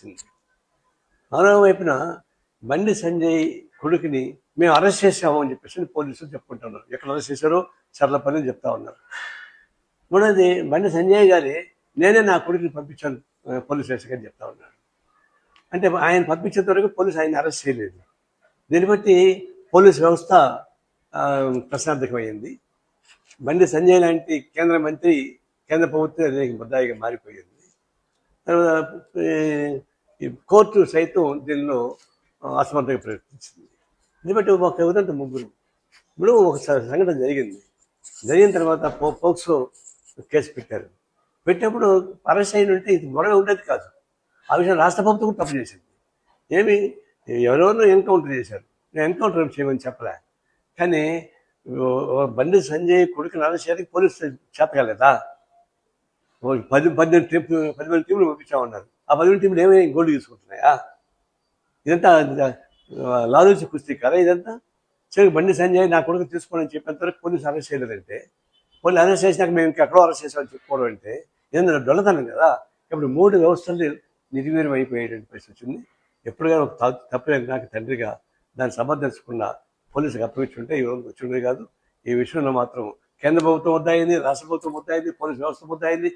వచ్చింది. మరో వైపున బండి సంజయ్ కొడుకుని మేము అరెస్ట్ చేసాము అని చెప్పేసి పోలీసులు చెప్పుకుంటున్నారు. ఎక్కడ అరెస్ట్ చేశారో చర్లపల్లి అని చెప్తా ఉన్నారు. మూడోది బండి సంజయ్ గారి నేనే నా కొడుకుని పంపించాను పోలీస్ స్టేషన్కి అని చెప్తా ఉన్నాడు. అంటే ఆయన పంపించేంత వరకు పోలీసు ఆయన అరెస్ట్ చేయలేదు. దీన్ని బట్టి పోలీస్ వ్యవస్థ ప్రశ్నార్థకమైంది. బండి సంజయ్ లాంటి కేంద్ర మంత్రి కేంద్ర ప్రభుత్వం ముద్దాయిగా మారిపోయింది. తర్వాత కోర్టు సైతం దీనిలో అసమర్థంగా ప్రవర్తించింది. ఎందుకంటే ఒక ఉదాహరణ ముగ్గురు ఇప్పుడు ఒక సంఘటన జరిగిన తర్వాత పోక్సో కేసు పెట్టారు. పెట్టినప్పుడు అరెస్ట్ అయిన ఉంటే ఇది గొడవ ఉండేది కాదు. ఆ విషయం రాష్ట్ర ప్రభుత్వం కూడా తప్పు చేసింది. ఏమి ఎవరెవరినో ఎన్కౌంటర్ చేశారు, నేను ఎన్కౌంటర్ చేయమని చెప్పలే. కానీ బండి సంజయ్ కొడుకుని అరెస్ట్ చేయడానికి పోలీసు చేత కాలేదా? 10 టీంలు పంపించామన్నారు. ఆ 10 టీంలు ఏమైనా గోల్డ్ తీసుకుంటున్నాయా? ఇదంతా లాలూచి కుస్తీ కదా ఇదంతా. సరే బండి సంజయ్ నా కొడుకు తీసుకోవాలని చెప్పేంతవరకు పోలీసు అరెస్ట్ చేయలేదంటే, పోలీసు అరెస్ట్ చేసినాక మేము ఇంకెక్కడో అరెస్ట్ చేసామని చెప్పుకోవడం అంటే ఏదైనా డొల్లతనం కదా. ఇప్పుడు 3 వ్యవస్థలు నిర్వీర్యం అయిపోయేటువంటి పరిస్థితి వచ్చింది. ఎప్పుడుగా ఒక తప్పు నాకు తండ్రిగా దాన్ని సమర్థించకుండా పోలీసులకు అప్పగించుంటే ఈ రోజు వచ్చిండే కాదు. ఈ విషయంలో మాత్రం కేంద్ర ప్రభుత్వం ముద్దాయింది, రాష్ట్ర ప్రభుత్వం ముద్దాయింది, పోలీసు వ్యవస్థ ముద్దాయింది,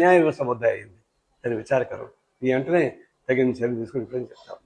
న్యాయ వ్యవస్థ ముద్దాయింది. దాని విచారకరం. ఈ వెంటనే తగిన చర్యలు తీసుకుని చెప్తాం.